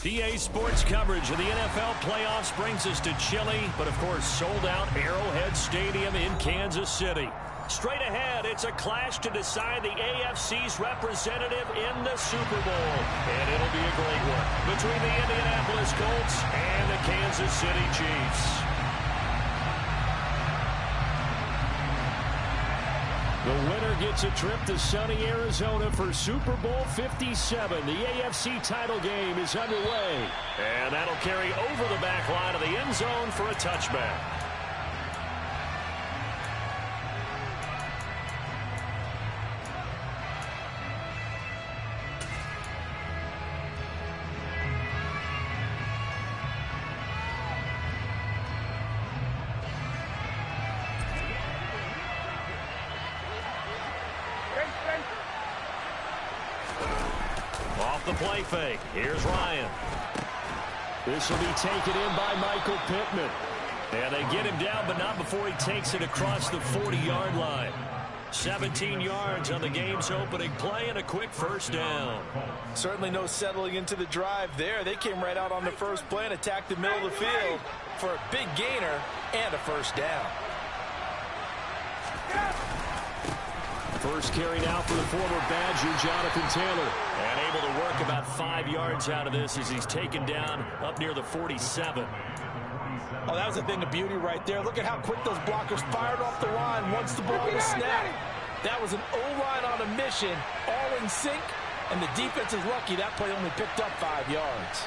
PA Sports coverage of the NFL playoffs brings us to chilly, but of course sold-out Arrowhead Stadium in Kansas City. Straight ahead, it's a clash to decide the AFC's representative in the Super Bowl. And it'll be a great one between the Indianapolis Colts and the Kansas City Chiefs. The winner gets a trip to sunny Arizona for Super Bowl 57. The AFC title game is underway. And that'll carry over the back line of the end zone for a touchback. The play fake. Here's Ryan. This will be taken in by Michael Pittman. And they get him down, but not before he takes it across the 40-yard line. 17 yards on the game's opening play and a quick first down. Certainly no settling into the drive there. They came right out on the first play and attacked the middle of the field for a big gainer and a first down. First carry now for the former Badger, Jonathan Taylor. And able to work about 5 yards out of this as he's taken down up near the 47. Oh, that was a thing of beauty right there. Look at how quick those blockers fired off the line once the ball was snapped. That was an O-line on a mission, all in sync, and the defense is lucky that play only picked up 5 yards.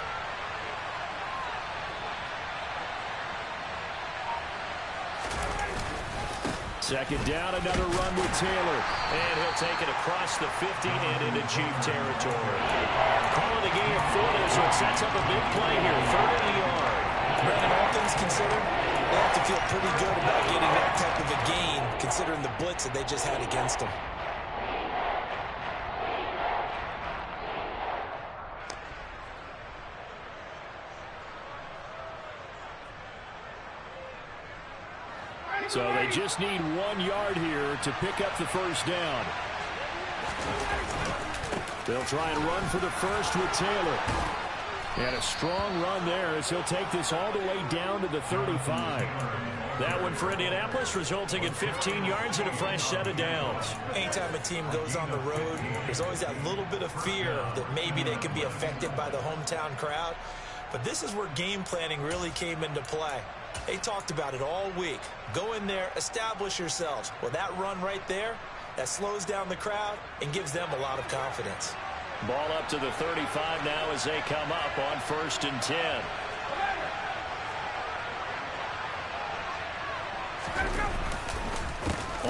Second down, another run with Taylor. And he'll take it across the 50 and into Chief territory. Calling the game for this, so it sets up a big play here. 3rd and a yard. Brandon, all things considered, they have to feel pretty good about getting that type of a gain, considering the blitz that they just had against them. So they just need 1 yard here to pick up the first down. They'll try and run for the first with Taylor. And a strong run there as he'll take this all the way down to the 35. That one for Indianapolis, resulting in 15 yards and a fresh set of downs. Anytime a team goes on the road, there's always that little bit of fear that maybe they could be affected by the hometown crowd. But this is where game planning really came into play. They talked about it all week. Go in there, establish yourselves. Well, that run right there, that slows down the crowd and gives them a lot of confidence. Ball up to the 35 now as they come up on 1st and 10.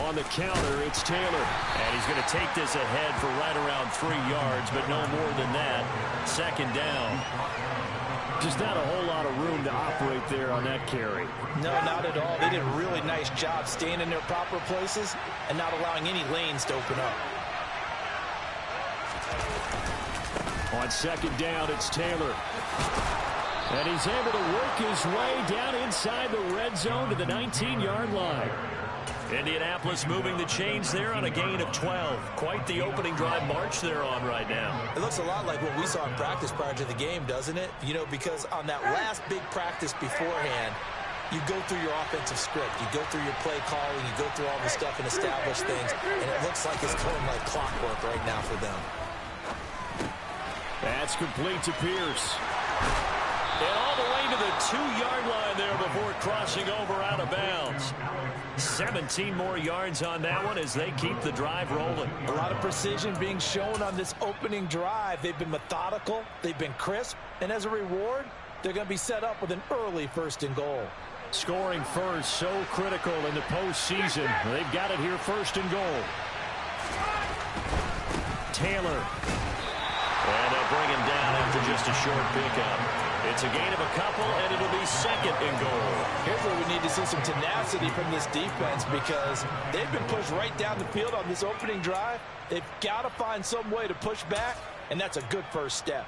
On the counter, it's Taylor. And he's going to take this ahead for right around 3 yards, but no more than that. 2nd down. Just not a whole lot of room to operate there on that carry. No, not at all. They did a really nice job staying in their proper places and not allowing any lanes to open up. On 2nd down, it's Taylor. And he's able to work his way down inside the red zone to the 19-yard line. Indianapolis moving the chains there on a gain of 12. Quite the opening drive march they're on right now. It looks a lot like what we saw in practice prior to the game, doesn't it? You know, because on that last big practice beforehand, you go through your offensive script. You go through your play calling. You go through all the stuff and establish things. And it looks like it's going like clockwork right now for them. That's complete to Pierce. And all the way to the 2-yard line there before crossing over out of bounds. 17 more yards on that one as they keep the drive rolling. A lot of precision being shown on this opening drive. They've been methodical. They've been crisp. And as a reward, they're going to be set up with an early 1st and goal. Scoring first, so critical in the postseason. They've got it here 1st and goal. Taylor. And they'll bring him down after just a short pickup. It's a gain of a couple, and it'll be 2nd and goal. Here's where we need to see some tenacity from this defense because they've been pushed right down the field on this opening drive. They've got to find some way to push back, and that's a good first step.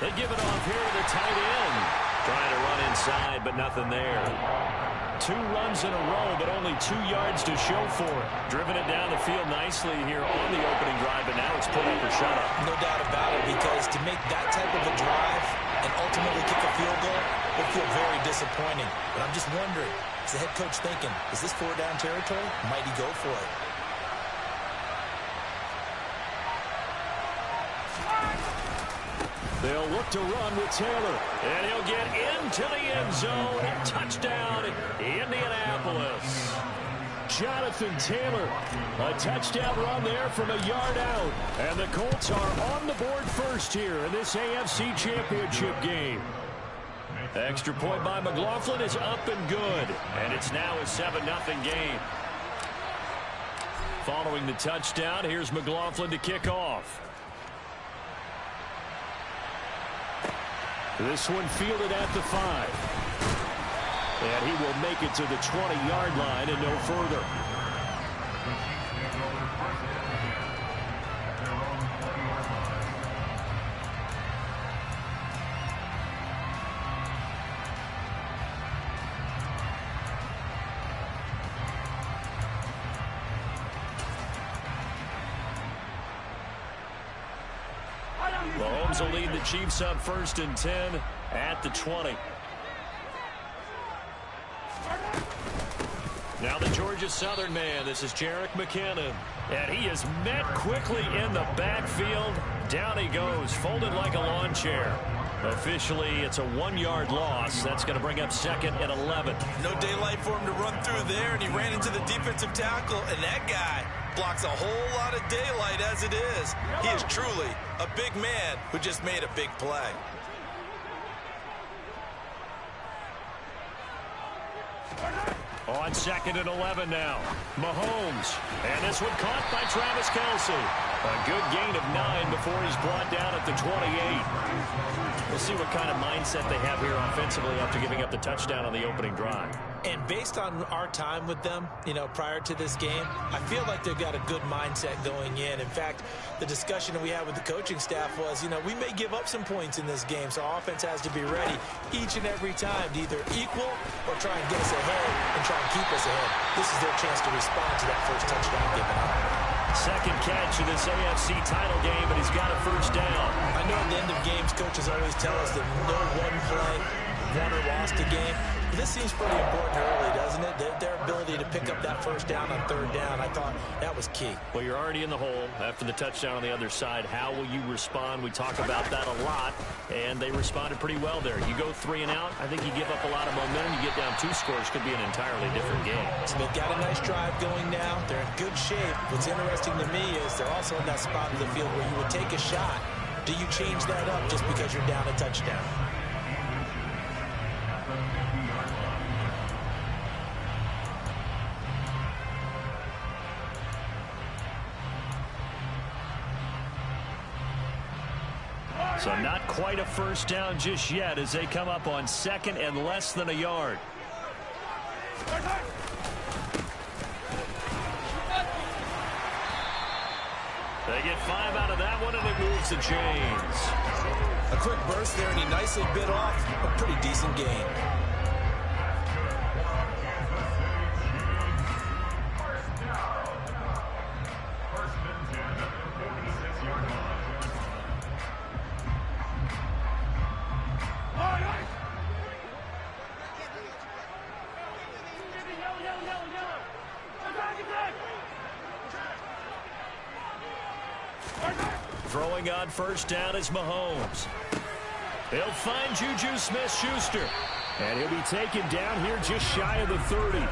They give it off here to the tight end. Trying to run inside, but nothing there. 2 runs in a row, but only 2 yards to show for it. Driven it down the field nicely here on the opening drive, but now it's put up or shut up. No doubt about it, because to make that type of a drive and ultimately kick a field goal would feel very disappointing. But I'm just wondering, is the head coach thinking, is this 4-down territory? Might he go for it? They'll look to run with Taylor, and he'll get into the end zone. Touchdown, Indianapolis. Jonathan Taylor, a touchdown run there from a yard out. And the Colts are on the board first here in this AFC Championship game. The extra point by McLaughlin is up and good, and it's now a 7-0 game. Following the touchdown, here's McLaughlin to kick off. This one fielded at the 5. And he will make it to the 20-yard line and no further. Mahomes will lead the Chiefs up 1st and 10 at the 20. Now the Georgia Southern man. This is Jerick McKinnon. And he is met quickly in the backfield. Down he goes, folded like a lawn chair. Officially, it's a 1-yard loss. That's going to bring up 2nd and 11. No daylight for him to run through there, and he ran into the defensive tackle, and that guy blocks a whole lot of daylight as it is. He is truly a big man who just made a big play. On 2nd and 11 now. Mahomes. And this one caught by Travis Kelce. A good gain of 9 before he's brought down at the 28. We'll see what kind of mindset they have here offensively after giving up the touchdown on the opening drive. And based on our time with them, prior to this game, I feel like they've got a good mindset going in. In fact, the discussion that we had with the coaching staff was, we may give up some points in this game, so our offense has to be ready each and every time to either equal or try and get us ahead and try and keep us ahead. This is their chance to respond to that first touchdown given up. Second catch of this AFC title game, but he's got a 1st down. I know at the end of games, coaches always tell us that no one play won or lost a game. But this seems pretty important early, doesn't it? Their ability to pick up that 1st down on 3rd down, I thought that was key. Well, you're already in the hole after the touchdown on the other side. How will you respond? We talk about that a lot, and they responded pretty well there. You go 3 and out, I think you give up a lot of momentum. You get down 2 scores, could be an entirely different game. So they've got a nice drive going now. They're in good shape. What's interesting to me is they're also in that spot of the field where you would take a shot. Do you change that up just because you're down a touchdown? So not quite a 1st down just yet as they come up on 2nd and less than a yard. They get 5 out of that one, and it moves the chains. A quick burst there, and he nicely bit off a pretty decent gain. Throwing on 1st down is Mahomes. He'll find Juju Smith-Schuster. And he'll be taken down here just shy of the 30.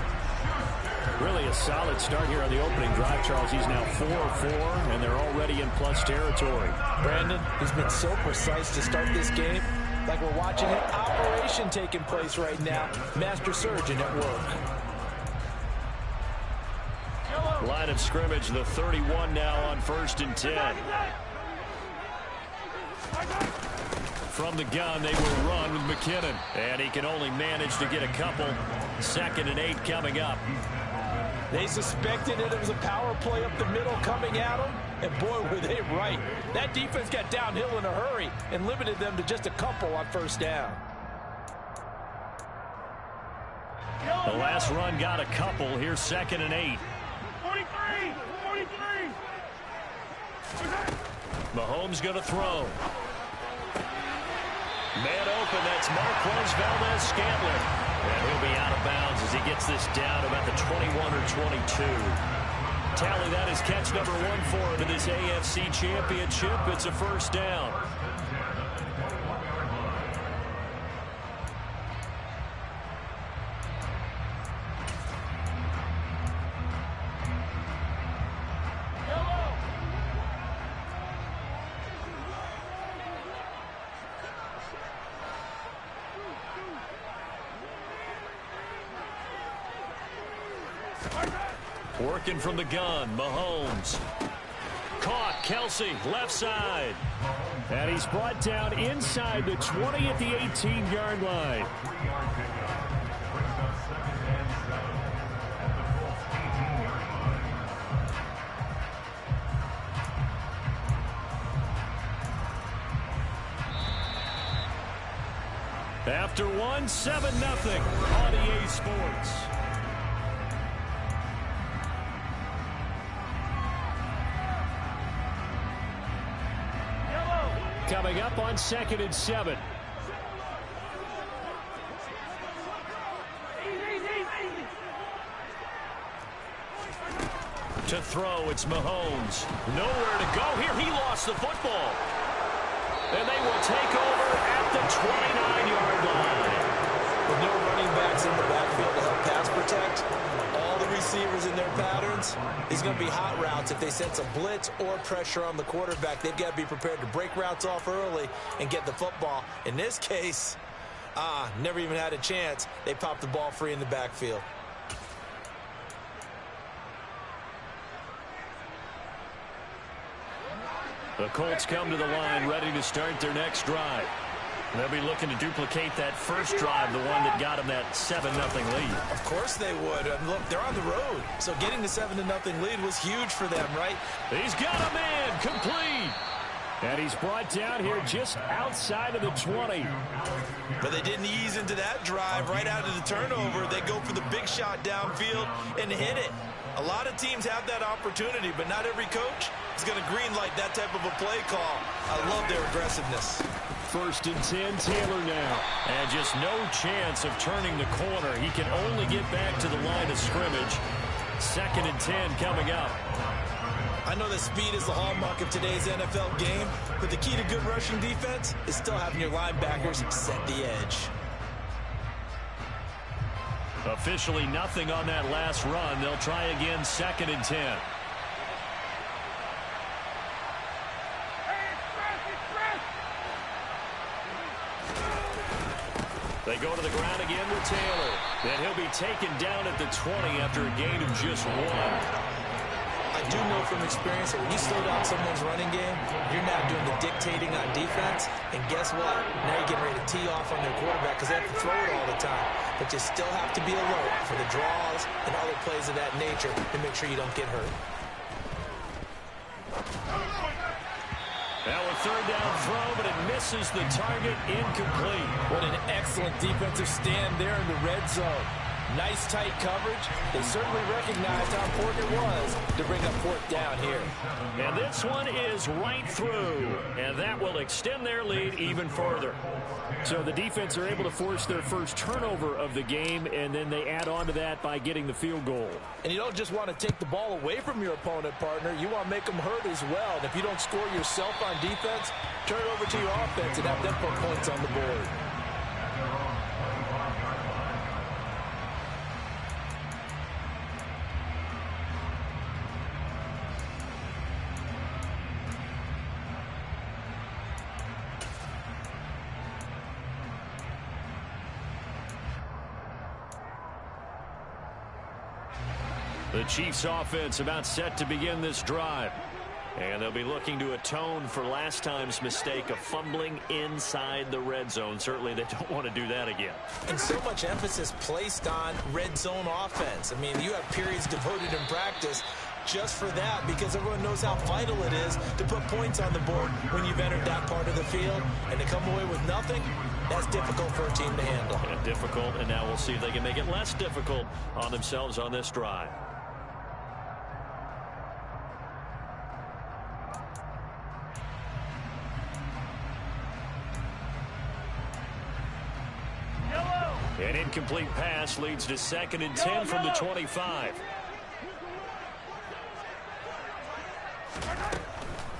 Really a solid start here on the opening drive, Charles. He's now 4 of 4, and they're already in plus territory. Brandon, he's been so precise to start this game. Like we're watching an operation taking place right now. Master surgeon at work. Line of scrimmage, the 31 now on 1st and 10. From the gun, they will run with McKinnon. And he can only manage to get a couple. 2nd and 8 coming up. They suspected it was a power play up the middle coming at them, and boy, were they right. That defense got downhill in a hurry and limited them to just a couple on first down. The last run got a couple. Here's 2nd and 8. 43! Mahomes going to throw. Man open, that's Marquez Valdez-Scantling. And he'll be out of bounds as he gets this down about the 21 or 22. Tally, that is catch number 1 for him in this AFC Championship. It's a first down. Working from the gun, Mahomes. Caught, Kelsey, left side. And he's brought down inside the 20 at the 18-yard line. After 1, 7-0 on EA Sports. Coming up on 2nd and 7. To throw, it's Mahomes. Nowhere to go here. He lost the football. And they will take over at the 29-yard line. With no running backs in the backfield to help pass protect, all the receivers in their patterns is going to be hot routes. If they sense a blitz or pressure on the quarterback, they've got to be prepared to break routes off early and get the football. In this case, never even had a chance. They popped the ball free in the backfield. The Colts come to the line ready to start their next drive. They'll be looking to duplicate that first drive, the one that got them that 7-0 lead. Of course they would. And look, they're on the road. So getting the 7-0 lead was huge for them, right? He's got a man complete. And he's brought down here just outside of the 20. But they didn't ease into that drive right out of the turnover. They go for the big shot downfield and hit it. A lot of teams have that opportunity, but not every coach is going to greenlight that type of a play call. I love their aggressiveness. 1st and 10, Taylor now. And just no chance of turning the corner. He can only get back to the line of scrimmage. 2nd and 10 coming up. I know that speed is the hallmark of today's NFL game, but the key to good rushing defense is still having your linebackers set the edge. Officially nothing on that last run. They'll try again 2nd and 10. They go to the ground again with Taylor. And he'll be taken down at the 20 after a gain of just 1. I do know from experience that when you slow down someone's running game, you're not doing the dictating on defense. And guess what? Now you're getting ready to tee off on their quarterback because they have to throw it all the time. But you still have to be alert for the draws and other plays of that nature to make sure you don't get hurt. Now a 3rd down throw, but it misses the target, incomplete. What an excellent defensive stand there in the red zone. Nice tight coverage. They certainly recognized how important it was to bring up 4th down here. And this one is right through, and that will extend their lead even further. So the defense are able to force their first turnover of the game, and then they add on to that by getting the field goal. And you don't just want to take the ball away from your opponent, partner. You want to make them hurt as well. And if you don't score yourself on defense, turn it over to your offense and have them put points on the board. The Chiefs offense about set to begin this drive. And they'll be looking to atone for last time's mistake of fumbling inside the red zone. Certainly they don't want to do that again. And so much emphasis placed on red zone offense. I mean, you have periods devoted in practice just for that, because everyone knows how vital it is to put points on the board when you've entered that part of the field. And to come away with nothing, that's difficult for a team to handle. Yeah, difficult, and now we'll see if they can make it less difficult on themselves on this drive. An incomplete pass leads to 2nd and 10 from the 25.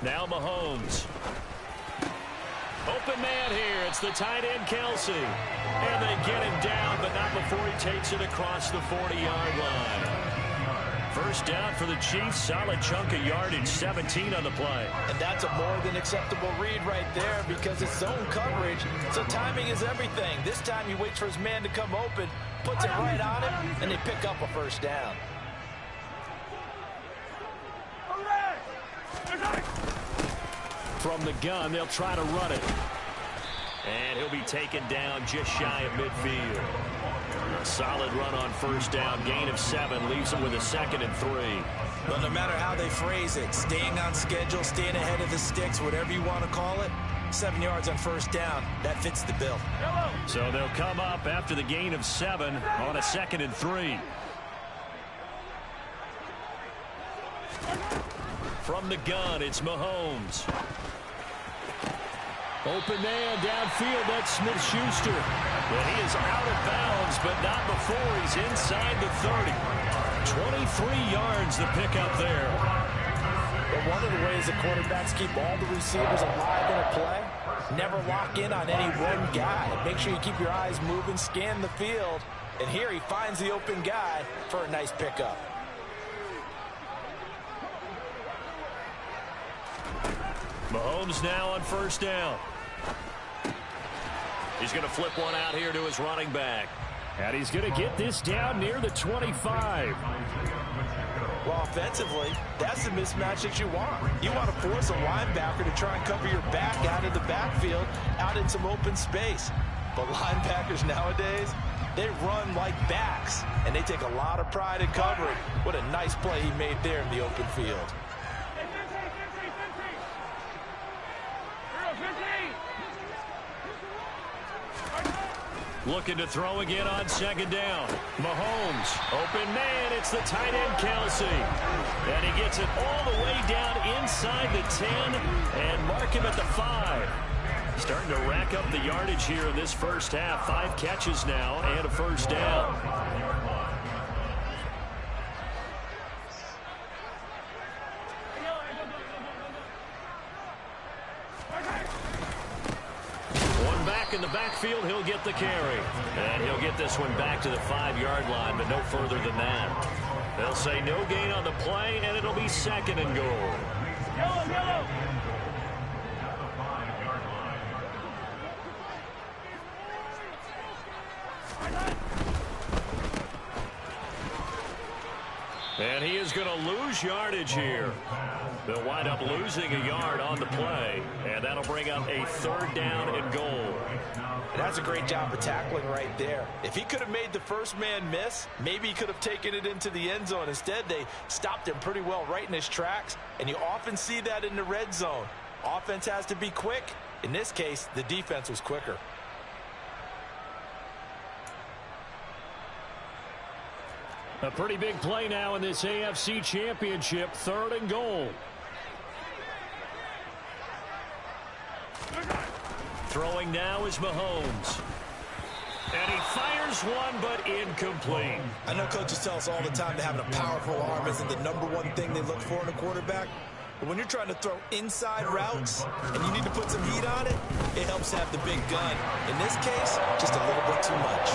Now Mahomes. Open man here. It's the tight end, Kelsey. And they get him down, but not before he takes it across the 40-yard line. First down for the Chiefs. Solid chunk of yardage, 17 on the play. And that's a more than acceptable read right there, because it's zone coverage, so timing is everything. This time he waits for his man to come open, puts it right on him, and they pick up a first down. From the gun, they'll try to run it. And he'll be taken down just shy of midfield. A solid run on first down. Gain of 7 leaves them with a 2nd and 3. But no matter how they phrase it, staying on schedule, staying ahead of the sticks, whatever you want to call it, 7 yards on first down, that fits the bill. So they'll come up after the gain of 7 on a 2nd and 3. From the gun, it's Mahomes. Open man downfield, that's Smith-Schuster. But he is out of bounds, but not before he's inside the 30. 23 yards the pickup there. But one of the ways the quarterbacks keep all the receivers alive in a play, never lock in on any one guy. Make sure you keep your eyes moving, scan the field. And here he finds the open guy for a nice pickup. Mahomes now on first down. He's going to flip one out here to his running back. And he's going to get this down near the 25. Well, offensively, that's the mismatch that you want. You want to force a linebacker to try and cover your back out of the backfield, out in some open space. But linebackers nowadays, they run like backs, and they take a lot of pride in covering. What a nice play he made there in the open field. Looking to throw again on second down. Mahomes, open man, it's the tight end, Kelsey. And he gets it all the way down inside the 10 and mark him at the 5. Starting to rack up the yardage here in this first half. 5 catches now and a first down. In the backfield, he'll get the carry. And he'll get this one back to the 5-yard line, but no further than that. They'll say no gain on the play, and it'll be 2nd and goal. Yellow. And he is going to lose yardage here. They'll wind up losing a yard on the play, and that'll bring up a 3rd down and goal. And that's a great job of tackling right there. If he could have made the first man miss, maybe he could have taken it into the end zone. Instead, they stopped him pretty well right in his tracks, and you often see that in the red zone. Offense has to be quick. In this case, the defense was quicker. A pretty big play now in this AFC Championship, 3rd and goal. Throwing now is Mahomes. And he fires one, but incomplete. I know coaches tell us all the time that having a powerful arm isn't the #1 thing they look for in a quarterback. But when you're trying to throw inside routes and you need to put some heat on it, it helps to have the big gun. In this case, just a little bit too much.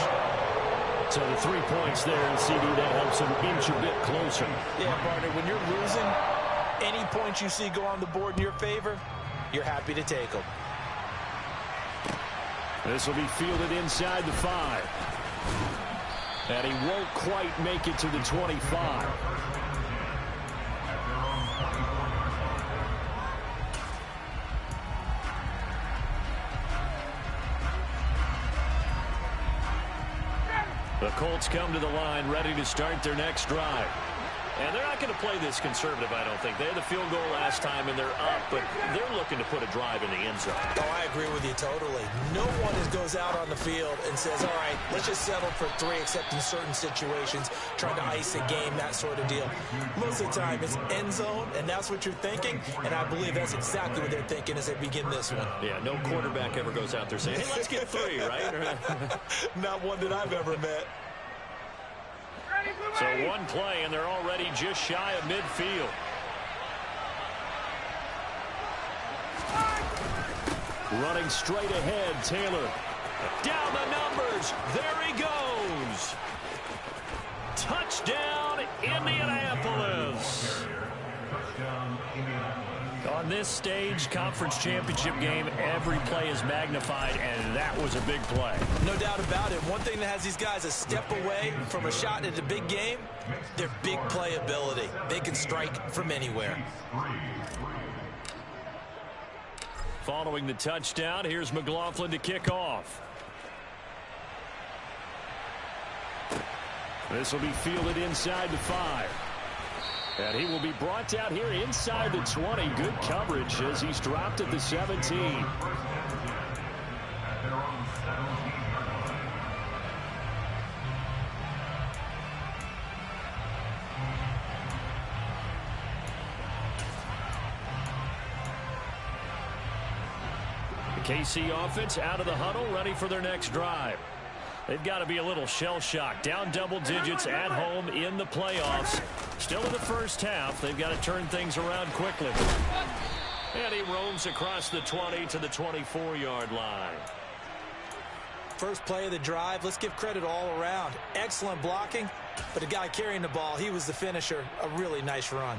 So the 3 points there in CD, that helps him inch a bit closer. Yeah, partner, when you're losing, any points you see go on the board in your favor, you're happy to take them. This will be fielded inside the 5. And he won't quite make it to the 25. The Colts come to the line ready to start their next drive. And they're not going to play this conservative, I don't think. They had the field goal last time, and they're up, but they're looking to put a drive in the end zone. Oh, I agree with you totally. No one goes out on the field and says, all right, let's just settle for 3, except in certain situations, trying to ice a game, that sort of deal. Most of the time, it's end zone, and that's what you're thinking, and I believe that's exactly what they're thinking as they begin this one. Yeah, no quarterback ever goes out there saying, hey, let's get 3, right? Not one that I've ever met. So one play, and they're already just shy of midfield. Running straight ahead, Taylor. Down the numbers. There he goes. Touchdown, Indianapolis. On this stage, conference championship game, every play is magnified, and that was a big play. No doubt about it. One thing that has these guys a step away from a shot at a big game, their big play ability. They can strike from anywhere. Following the touchdown, here's McLaughlin to kick off. This will be fielded inside the 5. And he will be brought down here inside the 20. Good coverage as he's dropped at the 17. The KC offense out of the huddle, ready for their next drive. They've got to be a little shell-shocked. Down double digits at home in the playoffs. Still in the first half. They've got to turn things around quickly. And he roams across the 20 to the 24-yard line. First play of the drive. Let's give credit all around. Excellent blocking. But the guy carrying the ball, he was the finisher. A really nice run.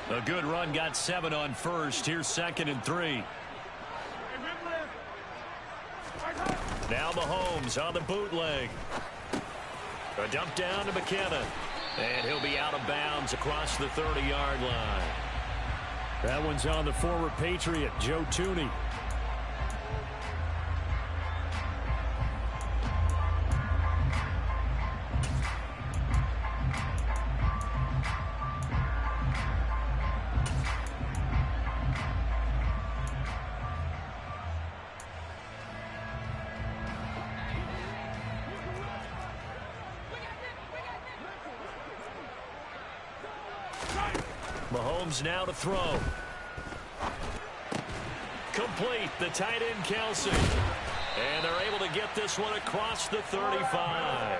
A good run, got 7 on first. Here's 2nd and 3. Now Mahomes on the bootleg. A dump down to McKinnon. And he'll be out of bounds across the 30-yard line. That one's on the former Patriot, Joe Tooney. Mahomes now to throw. Complete, the tight end Kelsey. And they're able to get this one across the 35.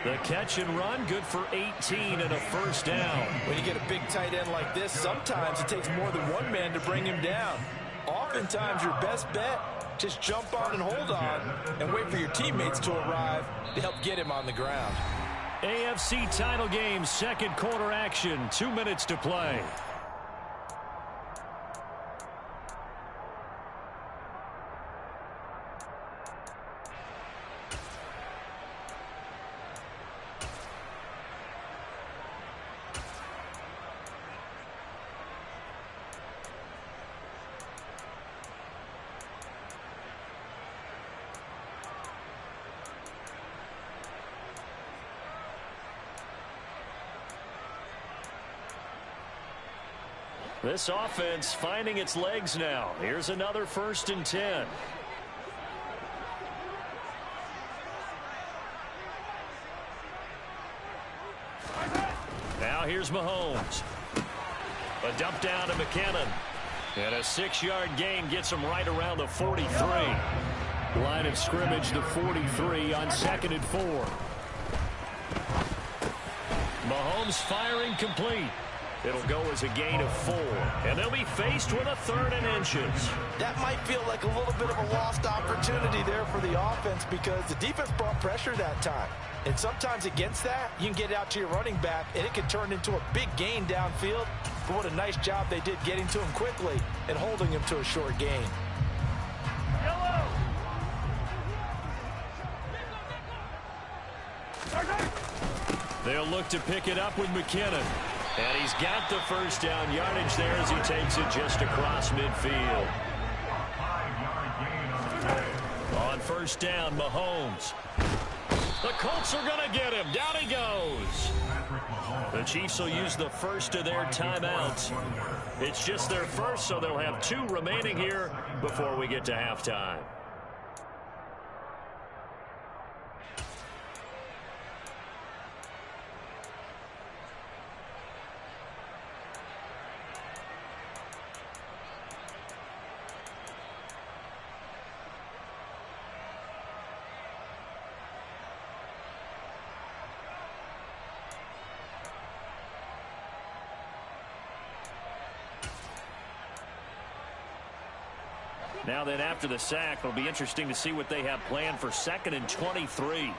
The catch and run, good for 18 and a first down. When you get a big tight end like this, sometimes it takes more than one man to bring him down. Oftentimes your best bet, just jump on and hold on and wait for your teammates to arrive to help get him on the ground. AFC title game, second quarter action, 2 minutes to play. This offense finding its legs now. Here's another 1st and 10. Now here's Mahomes. A dump down to McKinnon. And a 6-yard gain gets him right around the 43. Line of scrimmage, the 43 on 2nd and 4. Mahomes firing complete. It'll go as a gain of 4. And they'll be faced with a 3rd and inches. That might feel like a little bit of a lost opportunity there for the offense because the defense brought pressure that time. And sometimes against that, you can get out to your running back, and it can turn into a big gain downfield. But what a nice job they did getting to him quickly and holding him to a short gain. They'll look to pick it up with McKinnon. And he's got the first down yardage there as he takes it just across midfield. On first down. Mahomes. The Colts are going to get him. Down he goes. The Chiefs will use the first of their timeouts. It's just their first, so they'll have 2 remaining here before we get to halftime. Now then, after the sack, it'll be interesting to see what they have planned for 2nd and 23.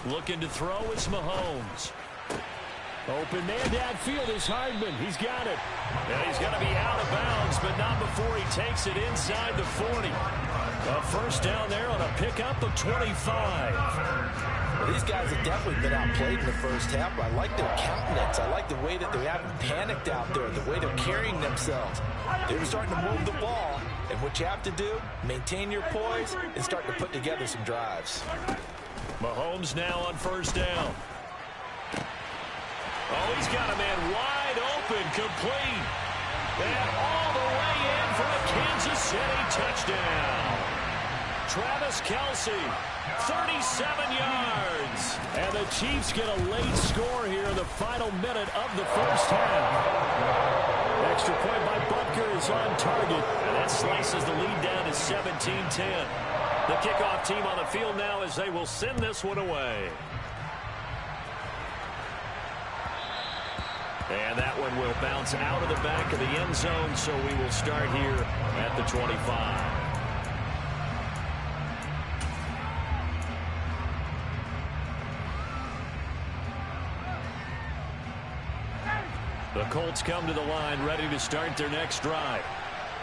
Looking to throw is Mahomes. Open man downfield is Hardman. He's got it. And he's going to be out of bounds, but not before he takes it inside the 40. A first down there on a pickup of 25. Well, these guys have definitely been outplayed in the first half. I like their countenance. I like the way that they haven't panicked out there, the way they're carrying themselves. They're starting to move the ball. And what you have to do, maintain your poise and start to put together some drives. Mahomes now on first down. Oh, he's got a man wide open, complete. And all the way in for a Kansas City touchdown. Travis Kelce, 37 yards. And the Chiefs get a late score here in the final minute of the first half. Extra point by Butker is on target. And that slices the lead down to 17-10. The kickoff team on the field now as they will send this one away. And that one will bounce out of the back of the end zone, so we will start here at the 25. The Colts come to the line ready to start their next drive.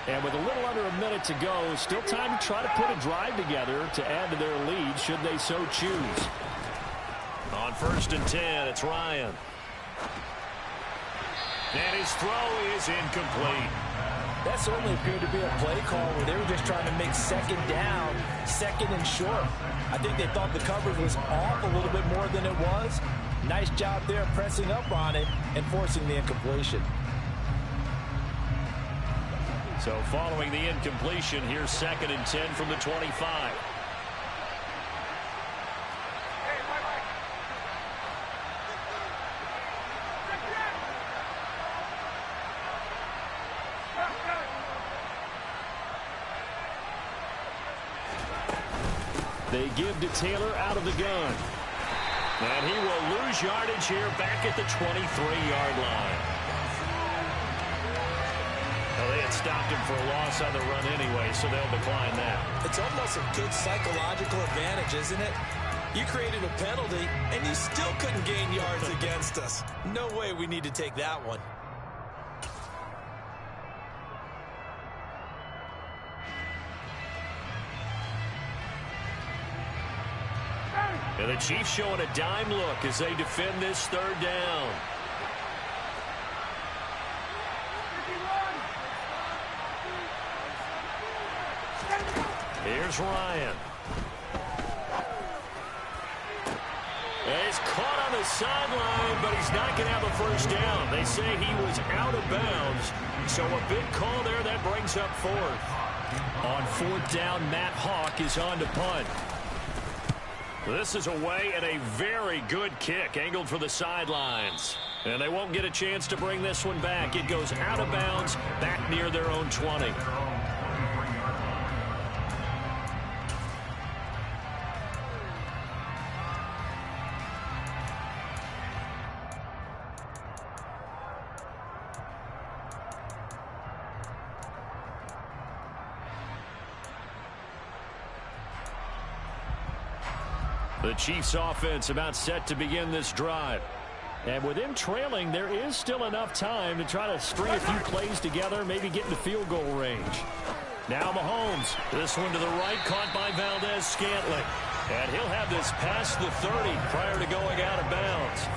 And with a little under a minute to go, still time to try to put a drive together to add to their lead should they so choose. On 1st and 10, it's Ryan. And his throw is incomplete. That certainly appeared to be a play call where they were just trying to make 2nd down, 2nd and short. I think they thought the coverage was off a little bit more than it was. Nice job there pressing up on it and forcing the incompletion. So following the incompletion, here's 2nd and 10 from the 25. They give to Taylor out of the gun. And he will lose yardage here back at the 23-yard line. Well, they had stopped him for a loss on the run anyway, so they'll decline that. It's almost a good psychological advantage, isn't it? You created a penalty, and you still couldn't gain yards against us. No way we need to take that one. And the Chiefs showing a dime look as they defend this 3rd down. Here's Ryan. And he's caught on the sideline, but he's not going to have a first down. They say he was out of bounds. So a big call there that brings up 4th. On 4th down, Matt Hawk is on to punt. This is away and a very good kick angled for the sidelines. And they won't get a chance to bring this one back. It goes out of bounds back near their own 20. The Chiefs offense about set to begin this drive. And with them trailing, there is still enough time to try to string a few plays together, maybe get into field goal range. Now Mahomes. This one to the right, caught by Valdez-Scantling. And he'll have this past the 30 prior to going out of bounds.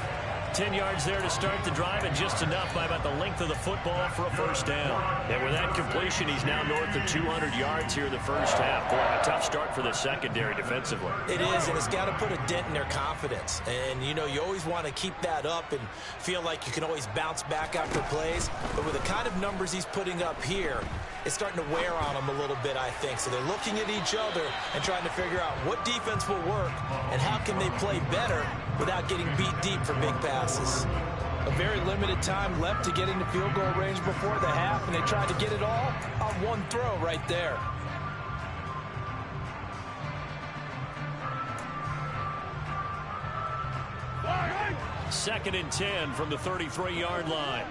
10 yards there to start the drive, and just enough by about the length of the football for a first down. And with that completion, he's now north of 200 yards here in the first half. Boy, a tough start for the secondary defensively. It is, and it's got to put a dent in their confidence. And, you know, you always want to keep that up and feel like you can always bounce back after plays. But with the kind of numbers he's putting up here, it's starting to wear on them a little bit, I think. So they're looking at each other and trying to figure out what defense will work and how can they play better without getting beat deep for big passes. A very limited time left to get into field goal range before the half, and they tried to get it all on one throw right there. Second and 10 from the 33-yard line.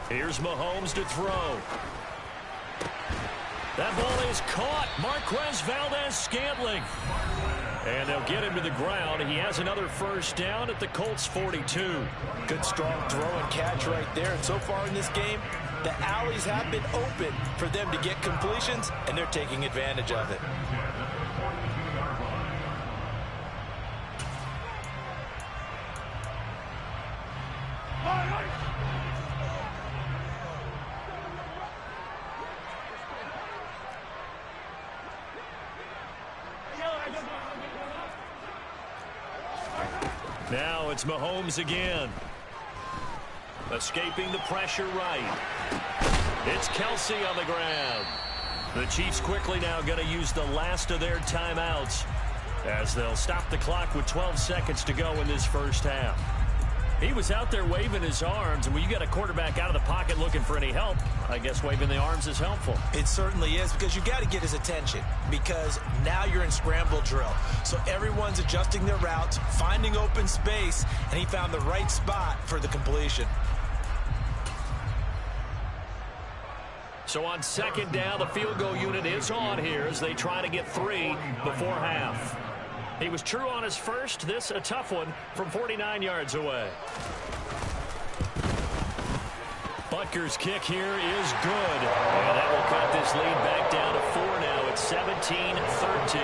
Here's Mahomes to throw. That ball is caught. Marquez Valdez-Scantling. And they'll get him to the ground. He has another first down at the Colts 42. Good strong throw and catch right there. And so far in this game, the alleys have been open for them to get completions, and they're taking advantage of it. Now it's Mahomes again. Escaping the pressure right. It's Kelsey on the ground. The Chiefs quickly now going to use the last of their timeouts as they'll stop the clock with 12 seconds to go in this first half. He was out there waving his arms, and when you got a quarterback out of the pocket looking for any help, I guess waving the arms is helpful. It certainly is, because you got to get his attention, because now you're in scramble drill. So everyone's adjusting their routes, finding open space, and he found the right spot for the completion. So on second down, the field goal unit is on here as they try to get 3 before half. He was true on his first. This a tough one from 49 yards away. Butker's kick here is good. And that will cut this lead back down to 4 now. It's 17-13.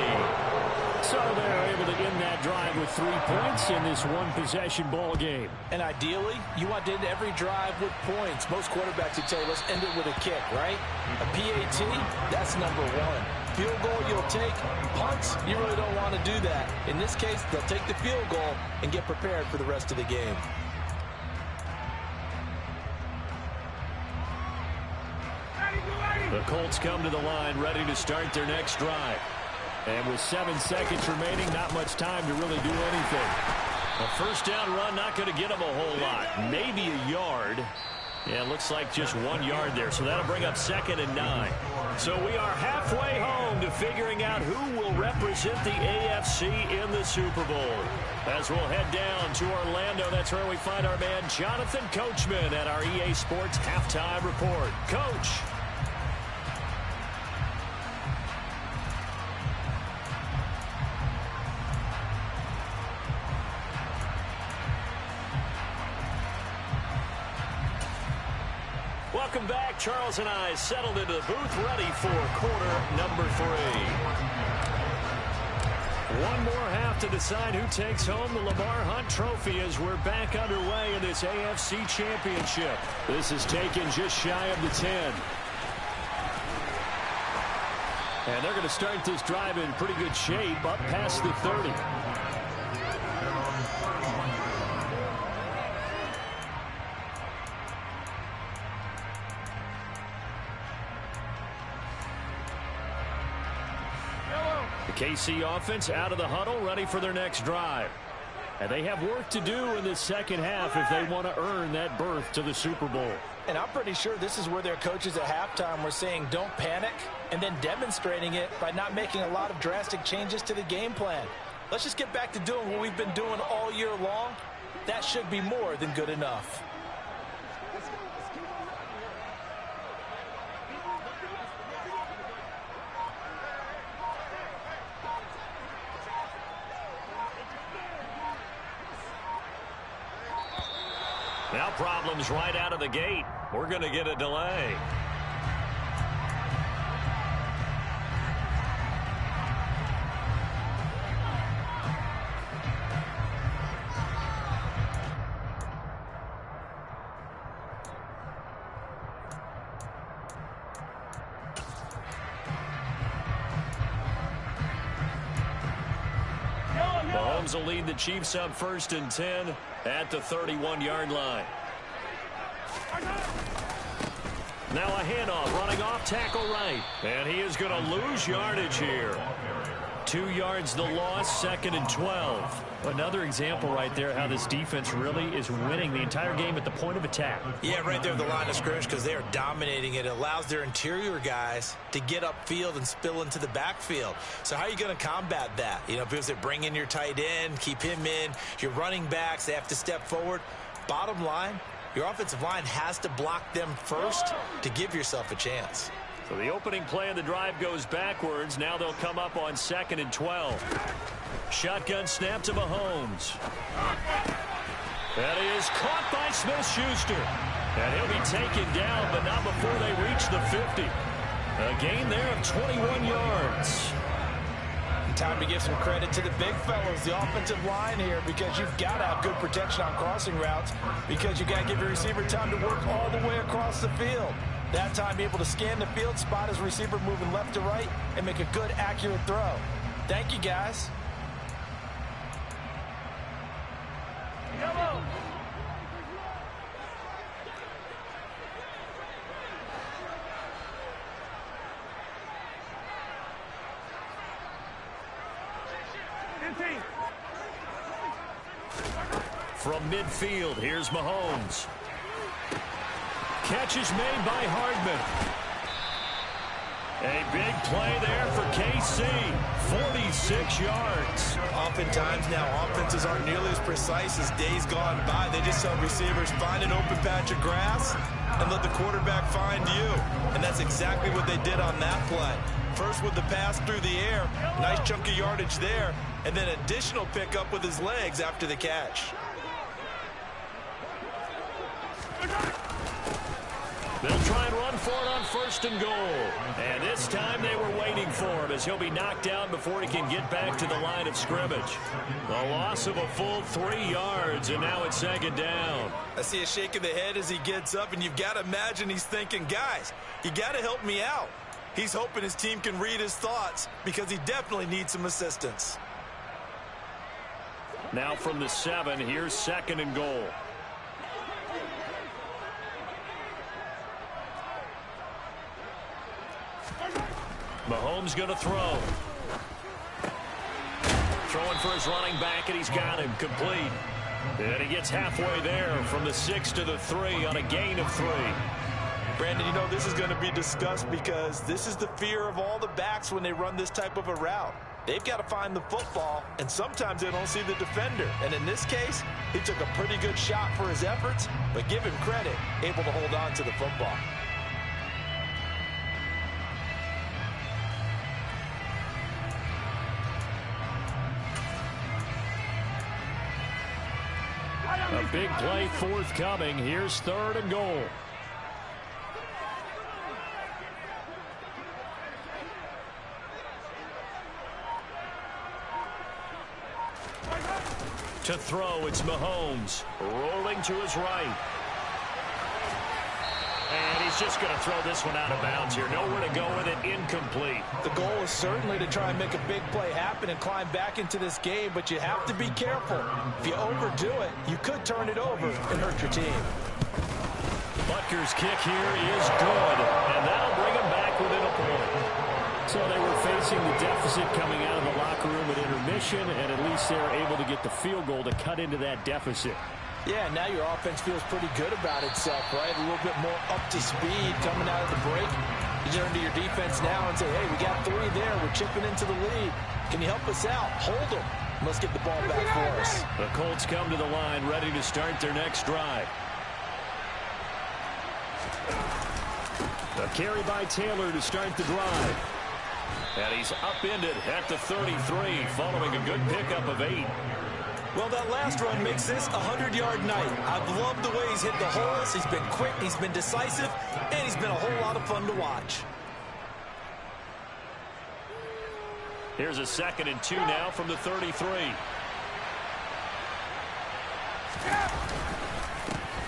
So they're able to end that drive with 3 points in this one-possession ball game. And ideally, you want to end every drive with points. Most quarterbacks would tell you, let's end it with a kick, right? A PAT, that's number 1. Field goal you'll take. Punts, you really don't want to do that. In this case, they'll take the field goal and get prepared for the rest of the game. The Colts come to the line ready to start their next drive. And with 7 seconds remaining, not much time to really do anything. A first down run not going to get them a whole lot. Maybe a yard. Yeah, it looks like just 1 yard there. So that'll bring up 2nd and 9. So we are halfway home to figuring out who will represent the AFC in the Super Bowl. As we'll head down to Orlando, that's where we find our man Jonathan Coachman at our EA Sports Halftime Report. Coach. Welcome back. Charles and I settled into the booth, ready for quarter number 3. One more half to decide who takes home the Lamar Hunt Trophy as we're back underway in this AFC Championship. This is taken just shy of the 10. And they're going to start this drive in pretty good shape up past the 30. KC offense out of the huddle, ready for their next drive. And they have work to do in the second half if they want to earn that berth to the Super Bowl. And I'm pretty sure this is where their coaches at halftime were saying don't panic, and then demonstrating it by not making a lot of drastic changes to the game plan. Let's just get back to doing what we've been doing all year long. That should be more than good enough. Now problems right out of the gate. We're going to get a delay. Mahomes will lead the Chiefs up 1st and 10 at the 31-yard line. Now a handoff, running off tackle right. And he is going to lose yardage here. 2 yards the loss, 2nd and 12. Another example right there how this defense really is winning the entire game at the point of attack. Yeah, right there at the line of scrimmage because they are dominating it. It allows their interior guys to get upfield and spill into the backfield. So how are you going to combat that? You know, people say bring in your tight end, keep him in. Your running backs, they have to step forward. Bottom line, your offensive line has to block them first to give yourself a chance. So the opening play of the drive goes backwards. Now they'll come up on 2nd and 12. Shotgun snap to Mahomes. That is caught by Smith-Schuster. And he'll be taken down, but not before they reach the 50. A gain there of 21 yards. Time to give some credit to the big fellows, the offensive line here, because you've got to have good protection on crossing routes because you got to give your receiver time to work all the way across the field. That time, able to scan the field, spot his receiver moving left to right, and make a good, accurate throw. Thank you, guys. From midfield, here's Mahomes. Catch is made by Hardman. A big play there for KC. 46 yards. Oftentimes now, offenses aren't nearly as precise as days gone by. They just tell receivers, find an open patch of grass and let the quarterback find you. And that's exactly what they did on that play. First with the pass through the air, nice chunk of yardage there, and then additional pickup with his legs after the catch. They'll try and run for it on 1st and goal. And this time they were waiting for him as he'll be knocked down before he can get back to the line of scrimmage. A loss of a full 3 yards, and now it's 2nd down. I see a shake of the head as he gets up, and you've got to imagine he's thinking, guys, you got to help me out. He's hoping his team can read his thoughts because he definitely needs some assistance. Now from the 7, here's 2nd and goal. Mahomes going to throw. Throwing for his running back, and he's got him complete. And he gets halfway there from the 6 to the 3 on a gain of 3. Brandon, you know, this is going to be discussed because this is the fear of all the backs when they run this type of a route. They've got to find the football, and sometimes they don't see the defender. And in this case, he took a pretty good shot for his efforts, but give him credit, able to hold on to the football. A big play forthcoming. Here's 3rd and goal. To throw, it's Mahomes. Rolling to his right. And he's just going to throw this one out of bounds here. Nowhere to go with it. Incomplete. The goal is certainly to try and make a big play happen and climb back into this game, but you have to be careful. If you overdo it, you could turn it over and hurt your team. Butker's kick here is good, and that'll bring him back within a point. So they were facing the deficit coming out of the locker room at intermission, and at least they're able to get the field goal to cut into that deficit. Yeah, now your offense feels pretty good about itself, right? A little bit more up to speed coming out of the break. You turn to your defense now and say, hey, we got 3 there. We're chipping into the lead. Can you help us out? Hold them. Let's get the ball back for us. The Colts come to the line ready to start their next drive. A carry by Taylor to start the drive. And he's upended at the 33 following a good pickup of 8. Well, that last run makes this a 100-yard night. I've loved the way he's hit the holes. He's been quick, he's been decisive, and he's been a whole lot of fun to watch. Here's a 2nd and 2 now from the 33.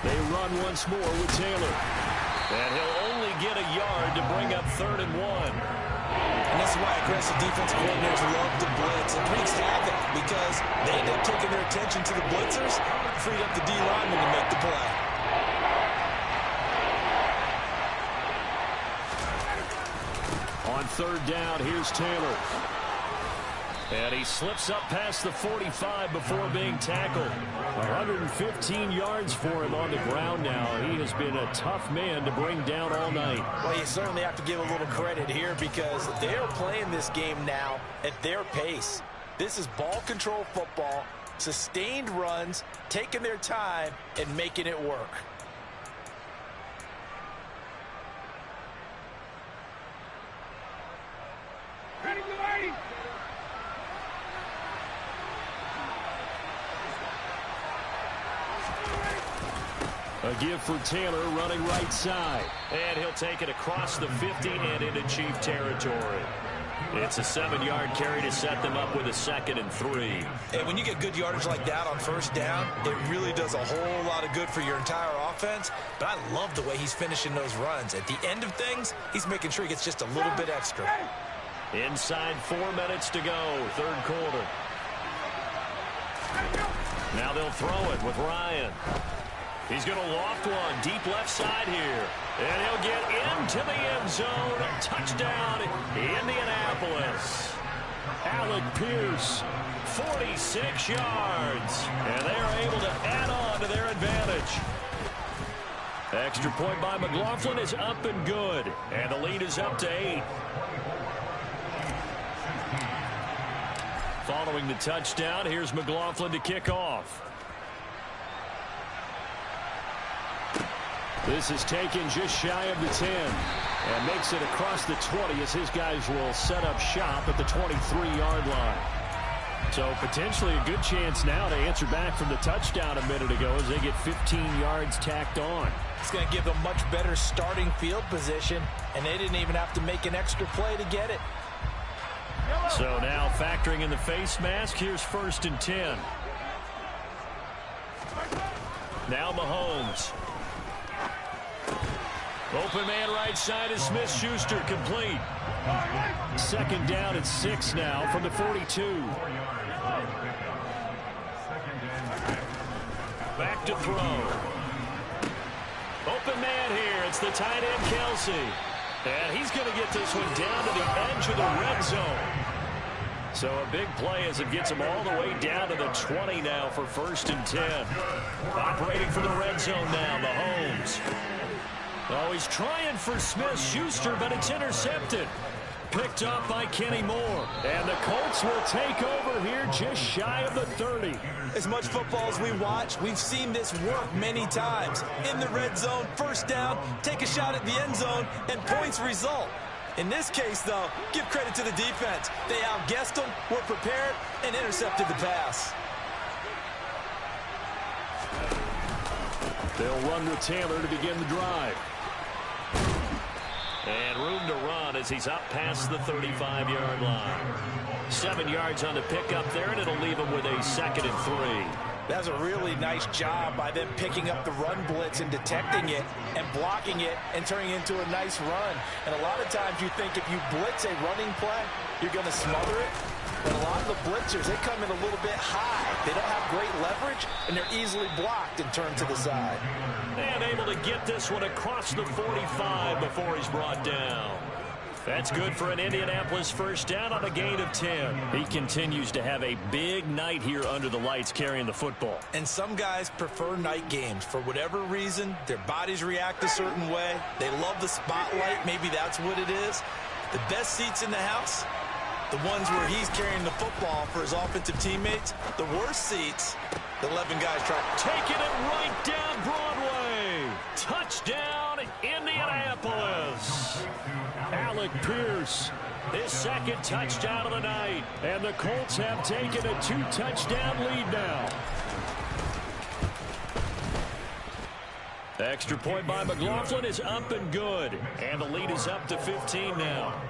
They run once more with Taylor. And he'll only get a yard to bring up 3rd and 1. And this is why aggressive defense coordinators love to blitz. It wreaks havoc because they end up taking their attention to the blitzers, freed up the D lineman to make the play. On third down, here's Taylor. And he slips up past the 45 before being tackled. 115 yards for him on the ground now. He has been a tough man to bring down all night. Well, you certainly have to give a little credit here because they're playing this game now at their pace. This is ball control football, sustained runs, taking their time, and making it work. A give for Taylor running right side. And he'll take it across the 50 and into Chief territory. It's a 7-yard carry to set them up with a 2nd and 3. And when you get good yardage like that on first down, it really does a whole lot of good for your entire offense. But I love the way he's finishing those runs. At the end of things, he's making sure he gets just a little bit extra. Inside 4 minutes to go, third quarter. Now they'll throw it with Ryan. He's going to loft one deep left side here. And he'll get into the end zone. Touchdown, Indianapolis. Alec Pierce, 46 yards. And they're able to add on to their advantage. Extra point by McLaughlin is up and good. And the lead is up to 8. Following the touchdown, here's McLaughlin to kick off. This is taken just shy of the 10 and makes it across the 20 as his guys will set up shop at the 23-yard line. So potentially a good chance now to answer back from the touchdown a minute ago as they get 15 yards tacked on. It's going to give them much better starting field position, and they didn't even have to make an extra play to get it. So now factoring in the face mask, here's 1st and 10. Now Mahomes. Open man right side is Smith-Schuster, complete. 2nd down and 6 now from the 42. Back to throw. Open man here. It's the tight end, Kelsey. And he's going to get this one down to the edge of the red zone. So a big play as it gets him all the way down to the 20 now for 1st and 10. Operating for the red zone now, Mahomes. Oh, he's trying for Smith-Schuster, but it's intercepted. Picked up by Kenny Moore. And the Colts will take over here just shy of the 30. As much football as we watch, we've seen this work many times. In the red zone, 1st down, take a shot at the end zone, and points result. In this case, though, give credit to the defense. They outguessed them, were prepared, and intercepted the pass. They'll run with Taylor to begin the drive. And room to run as he's up past the 35-yard line. 7 yards on the pickup there, and it'll leave him with a 2nd and 3. That's a really nice job by them picking up the run blitz and detecting it and blocking it and turning it into a nice run. And a lot of times you think if you blitz a running play, you're going to smother it. But a lot of the blitzers, they come in a little bit high. They don't have great leverage, and they're easily blocked and turned to the side. And able to get this one across the 45 before he's brought down. That's good for an Indianapolis 1st down on a gain of 10. He continues to have a big night here under the lights carrying the football. And some guys prefer night games. For whatever reason, their bodies react a certain way. They love the spotlight. Maybe that's what it is. The best seats in the house, the ones where he's carrying the football for his offensive teammates. The worst seats, the 11 guys try. Taking it right down Broadway. Touchdown, Indianapolis. Alec Pierce, his 2nd touchdown of the night. And the Colts have taken a 2-touchdown lead now. Extra point by McLaughlin is up and good. And the lead is up to 15 now.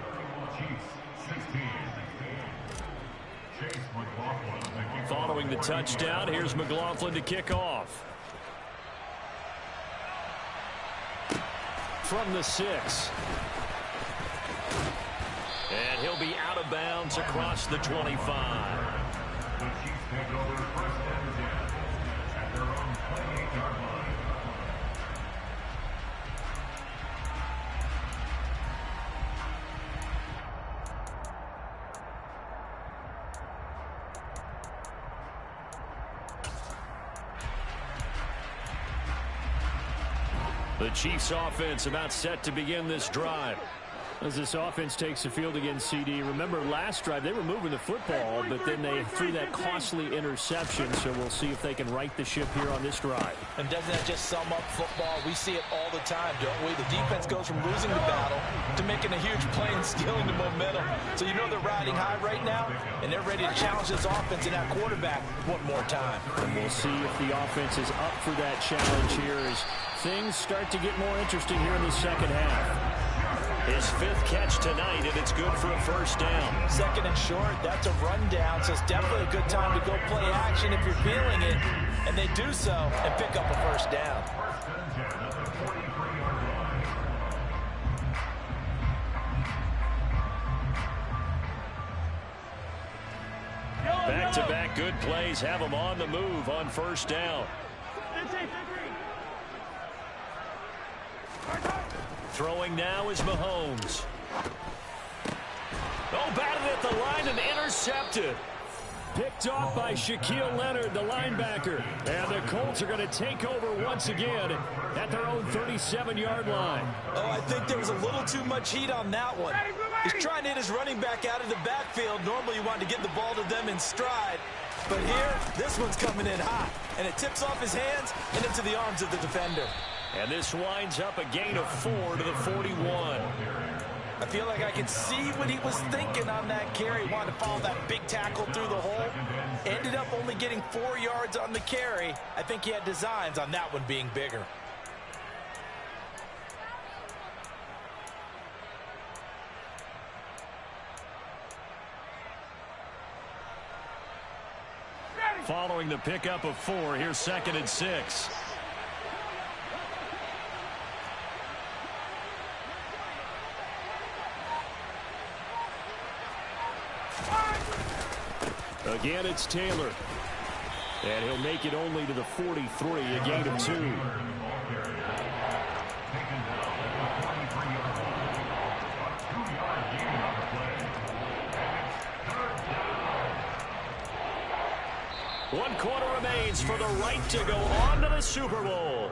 Following the touchdown, here's McLaughlin to kick off. From the 6. And he'll be out of bounds across the 25. The Chiefs offense about set to begin this drive. As this offense takes the field against CD, remember last drive they were moving the football, but then they threw that costly interception, so we'll see if they can right the ship here on this drive. And doesn't that just sum up football? We see it all the time, don't we? The defense goes from losing the battle to making a huge play and stealing the momentum. So you know they're riding high right now, and they're ready to challenge this offense and that quarterback one more time. And we'll see if the offense is up for that challenge here as things start to get more interesting here in the second half. His 5th catch tonight, and it's good for a first down. Second and short, that's a rundown, so it's definitely a good time to go play action if you're feeling it. And they do so and pick up a first down. Back-to-back good plays have them on the move on first down. Throwing now is Mahomes. Oh, batted at the line and intercepted. Picked off by Shaquille Leonard, the linebacker. And the Colts are going to take over once again at their own 37-yard line. Oh, I think there was a little too much heat on that one. He's trying to hit his running back out of the backfield. Normally you want to get the ball to them in stride. But here, this one's coming in hot. And it tips off his hands and into the arms of the defender. And this winds up a gain of 4 to the 41. I feel like I can see what he was thinking on that carry. Wanted to follow that big tackle through the hole. Ended up only getting 4 yards on the carry. I think he had designs on that one being bigger. Following the pickup of 4, here's 2nd and 6. Again, it's Taylor. And he'll make it only to the 43, a gain of 2. One quarter remains for the right to go on to the Super Bowl.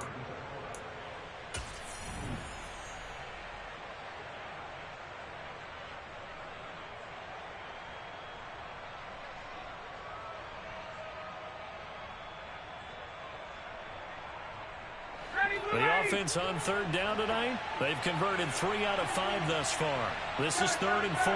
The offense on 3rd down tonight, they've converted 3 out of 5 thus far. This is 3rd and 4.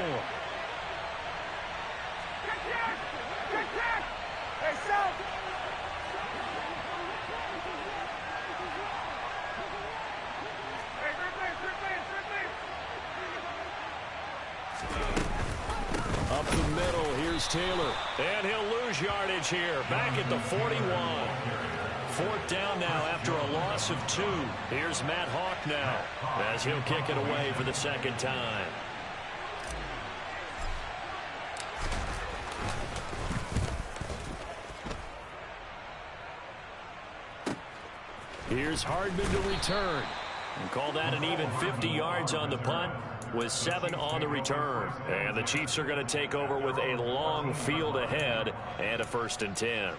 Up the middle, here's Taylor. And he'll lose yardage here, back at the 41. 4th down now after a loss of 2. Here's Matt Hawk now as he'll kick it away for the 2nd time. Here's Hardman to return. And call that an even 50 yards on the punt with 7 on the return. And the Chiefs are going to take over with a long field ahead and a 1st and 10.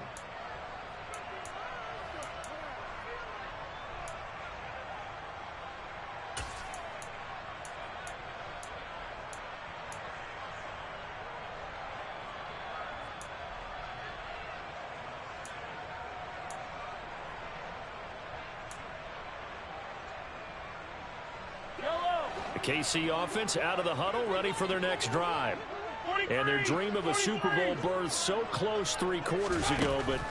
KC offense out of the huddle, ready for their next drive. And their dream of a Super Bowl berth so close 3 quarters ago, but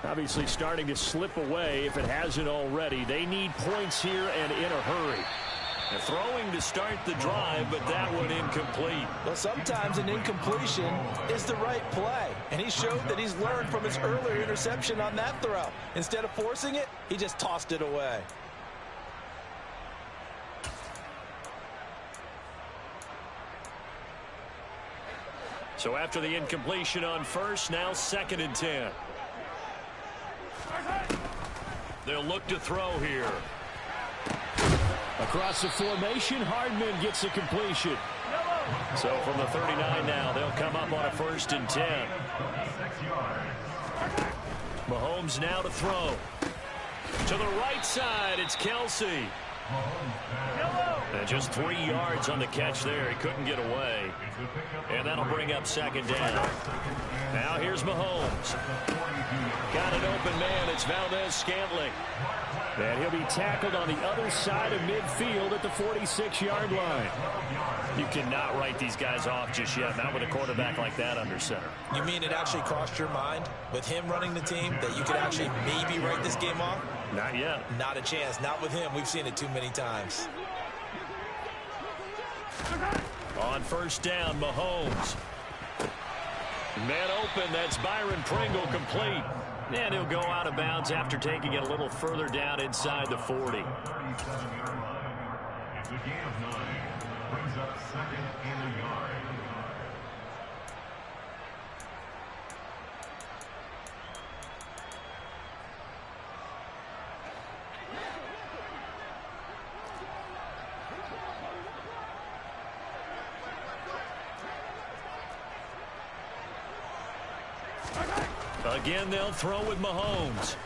obviously starting to slip away if it hasn't already. They need points here and in a hurry. And throwing to start the drive, but that one incomplete. Well, sometimes an incompletion is the right play. And he showed that he's learned from his earlier interception on that throw. Instead of forcing it, he just tossed it away. So after the incompletion on first, now 2nd and 10. They'll look to throw here. Across the formation, Hardman gets a completion. So from the 39 now, they'll come up on a 1st and 10. Mahomes now to throw. To the right side, it's Kelsey. And just 3 yards on the catch there. He couldn't get away. And that'll bring up 2nd down. Now here's Mahomes. Got an open man. It's Valdez-Scantling. And he'll be tackled on the other side of midfield at the 46-yard line. You cannot write these guys off just yet, not with a quarterback like that under center. You mean it actually crossed your mind with him running the team that you could actually maybe write this game off? Not yet. Not a chance. Not with him. We've seen it too many times. On 1st down, Mahomes. Man open. That's Byron Pringle complete. And he'll go out of bounds after taking it a little further down inside the 40. The gain of 9 brings up 2nd and a yard. Again, they'll throw with Mahomes.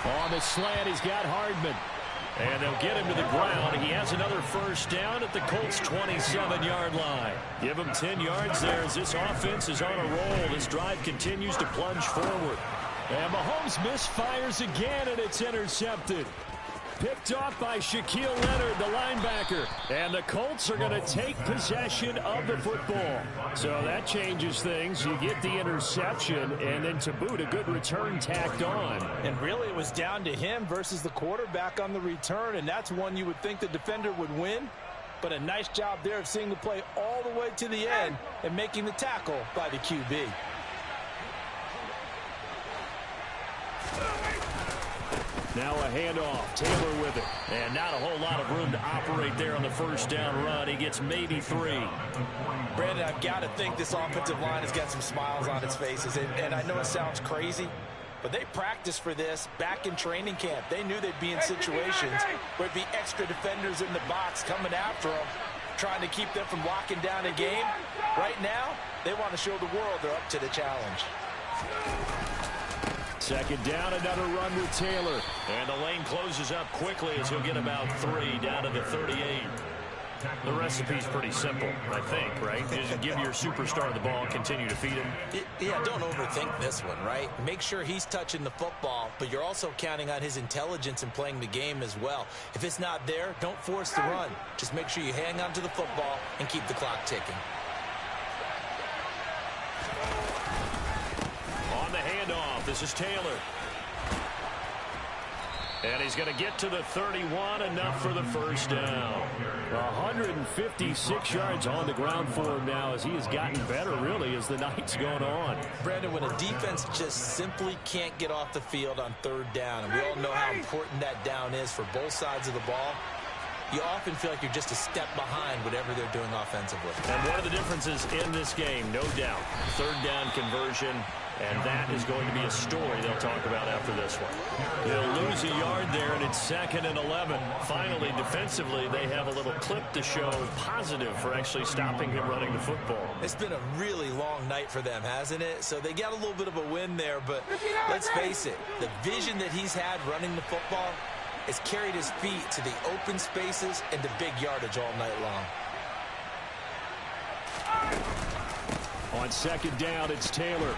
On the slant, he's got Hardman. And they'll get him to the ground. He has another 1st down at the Colts' 27-yard line. Give him 10 yards there as this offense is on a roll. This drive continues to plunge forward. And Mahomes misfires again, and it's intercepted. Picked off by Shaquille Leonard, the linebacker. And the Colts are going to take possession of the football. So that changes things. You get the interception, and then to boot, a good return tacked on. And really, it was down to him versus the quarterback on the return, and that's one you would think the defender would win. But a nice job there of seeing the play all the way to the end and making the tackle by the QB. Now a handoff. Taylor with it. And not a whole lot of room to operate there on the 1st down run. He gets maybe 3. Brandon, I've got to think this offensive line has got some smiles on its faces. And I know it sounds crazy, but they practiced for this back in training camp. They knew they'd be in situations where it'd be extra defenders in the box coming after them, trying to keep them from locking down a game. Right now, they want to show the world they're up to the challenge. 2nd down, another run with Taylor. And the lane closes up quickly as he'll get about 3 down to the 38. The recipe's pretty simple, I think, right? Just give your superstar the ball, continue to feed him. Yeah, don't overthink this one, right? Make sure he's touching the football, but you're also counting on his intelligence in playing the game as well. If it's not there, don't force the run. Just make sure you hang on to the football and keep the clock ticking. On the handoff, this is Taylor. And he's going to get to the 31, enough for the 1st down. 156 yards on the ground for him now as he has gotten better, really, as the night's gone on. Brandon, when a defense just simply can't get off the field on 3rd down, and we all know how important that down is for both sides of the ball, you often feel like you're just a step behind whatever they're doing offensively. And one of the differences in this game, no doubt, 3rd down conversion. And that is going to be a story they'll talk about after this one. They'll lose a yard there, and it's 2nd and 11. Finally, defensively, they have a little clip to show positive for actually stopping him running the football. It's been a really long night for them, hasn't it? So they got a little bit of a win there, but let's face it, the vision that he's had running the football has carried his feet to the open spaces and the big yardage all night long. On 2nd down, it's Taylor.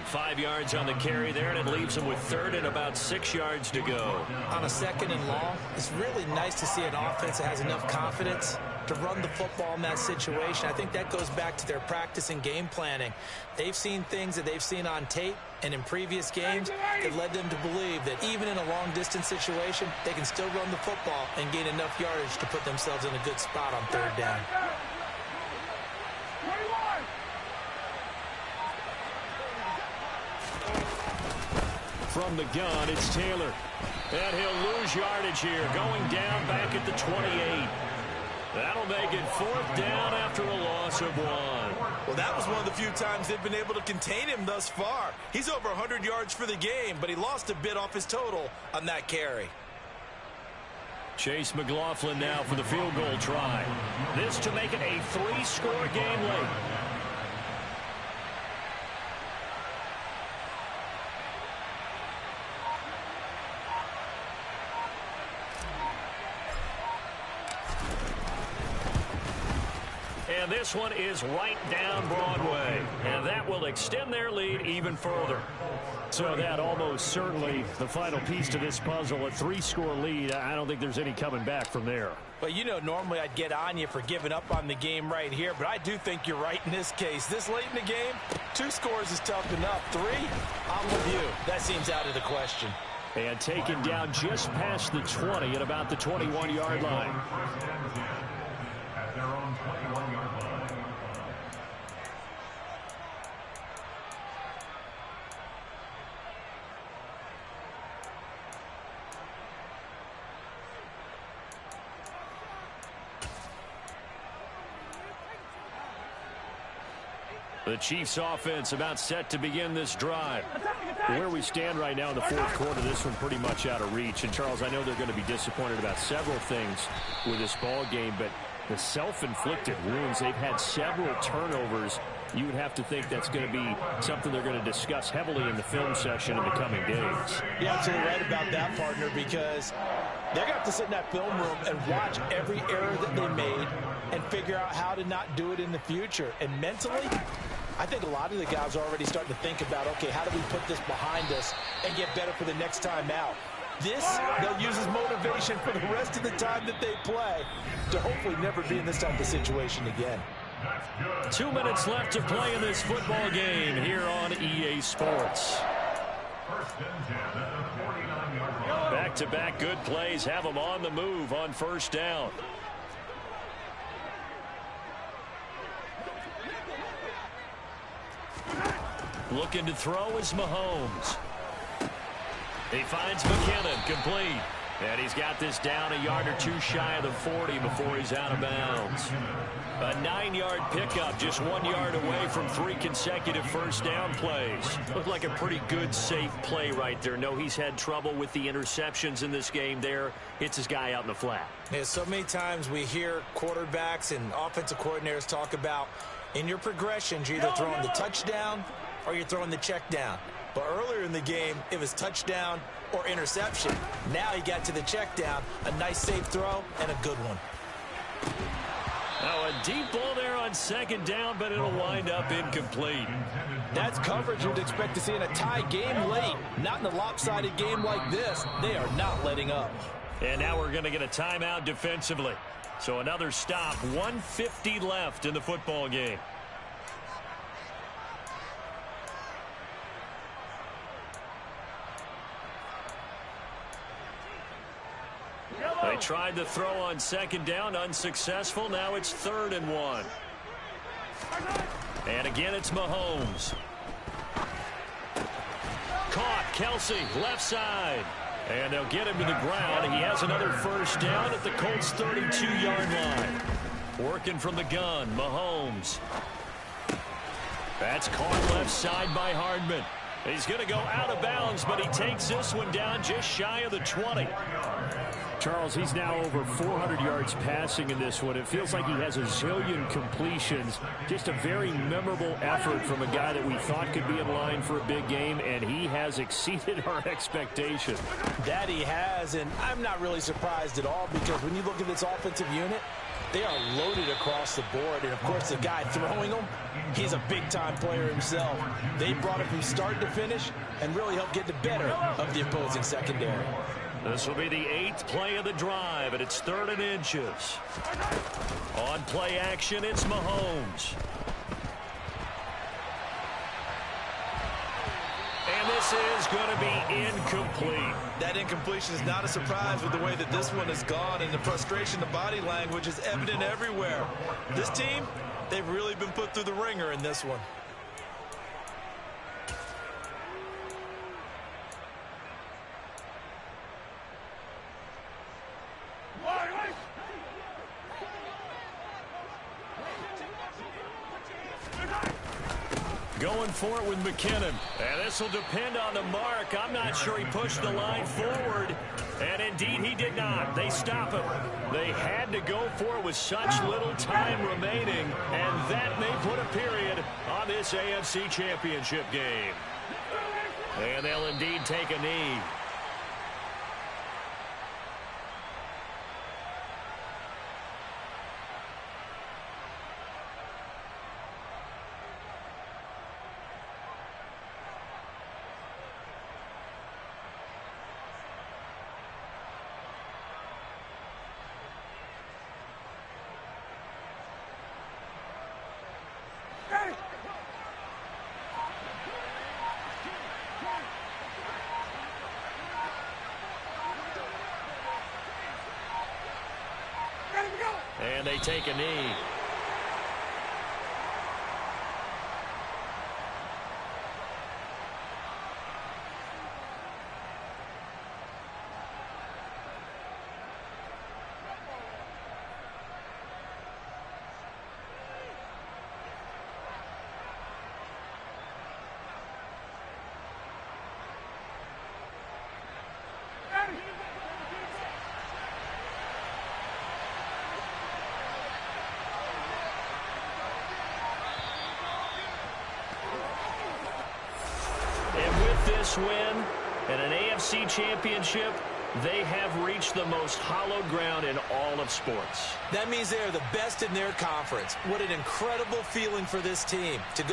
5 yards on the carry there, and it leaves him with 3rd and about 6 yards to go. On a 2nd and long, it's really nice to see an offense that has enough confidence to run the football in that situation. I think that goes back to their practice and game planning. They've seen things that they've seen on tape and in previous games that led them to believe that even in a long-distance situation, they can still run the football and gain enough yardage to put themselves in a good spot on 3rd down. From the gun, it's Taylor. And he'll lose yardage here, going down back at the 28. That'll make it 4th down after a loss of 1. Well, that was one of the few times they've been able to contain him thus far. He's over 100 yards for the game, but he lost a bit off his total on that carry. Chase McLaughlin now for the field goal try. This to make it a 3-score game late. And this one is right down Broadway. And that will extend their lead even further. So that almost certainly the final piece to this puzzle, a 3-score lead. I don't think there's any coming back from there. But, you know, normally I'd get on you for giving up on the game right here, but I do think you're right in this case. This late in the game, 2 scores is tough enough. 3, I'm with you. That seems out of the question. And taken down just past the 20 at about the 21-yard line. At their own 21-yard line. The Chiefs offense about set to begin this drive. Where we stand right now in the 4th quarter, this one pretty much out of reach. And, Charles, I know they're going to be disappointed about several things with this ball game, but the self-inflicted wounds, they've had several turnovers. You would have to think that's going to be something they're going to discuss heavily in the film session in the coming days. You're absolutely right about that, partner, because they're going to have to sit in that film room and watch every error that they made and figure out how to not do it in the future. And mentally, I think a lot of the guys are already starting to think about, okay, how do we put this behind us and get better for the next time out? This, they'll use as motivation for the rest of the time that they play to hopefully never be in this type of situation again. 2 minutes left to play in this football game here on EA Sports. Back-to-back good plays have them on the move on 1st down. Looking to throw is Mahomes. He finds McKinnon, complete. And he's got this down a yard or 2 shy of the 40 before he's out of bounds. A 9-yard pickup, just 1 yard away from 3 consecutive 1st down plays. Looked like a pretty good, safe play right there. No, he's had trouble with the interceptions in this game there. Hits his guy out in the flat. Yeah, so many times we hear quarterbacks and offensive coordinators talk about in your progressions, you're either throwing the touchdown or you're throwing the check down. But earlier in the game, it was touchdown or interception. Now he got to the check down, a nice safe throw, and a good one. Now a deep ball there on 2nd down, but it'll wind up incomplete. That's coverage you'd expect to see in a tie game late. Not in a lopsided game like this. They are not letting up. And now we're going to get a timeout defensively. So another stop, 1:50 left in the football game. They tried to throw on 2nd down, unsuccessful. Now it's 3rd and 1. And again, it's Mahomes. Caught, Kelsey, left side. And they'll get him to the ground. He has another 1st down at the Colts' 32-yard line. Working from the gun, Mahomes. That's caught left side by Hardman. He's going to go out of bounds, but he takes this one down just shy of the 20. Charles, he's now over 400 yards passing in this one. It feels like he has a zillion completions. Just a very memorable effort from a guy that we thought could be in line for a big game, and he has exceeded our expectation. That he has, and I'm not really surprised at all, because when you look at this offensive unit, they are loaded across the board. And, of course, the guy throwing them, he's a big-time player himself. They brought it from start to finish and really helped get the better of the opposing secondary. This will be the 8th play of the drive, and it's 3rd and inches. On play action, it's Mahomes. And this is going to be incomplete. That incompletion is not a surprise with the way that this one has gone, and the frustration, the body language is evident everywhere. This team, they've really been put through the ringer in this one. Going for it with McKinnon. And this will depend on the mark. I'm not sure he pushed the line forward. And indeed, he did not. They stop him. They had to go for it with such little time remaining. And that may put a period on this AFC Championship game. And they'll indeed take a knee. And they take a knee. And with this win and an AFC Championship, they have reached the most hallowed ground in all of sports. That means they are the best in their conference. What an incredible feeling for this team to go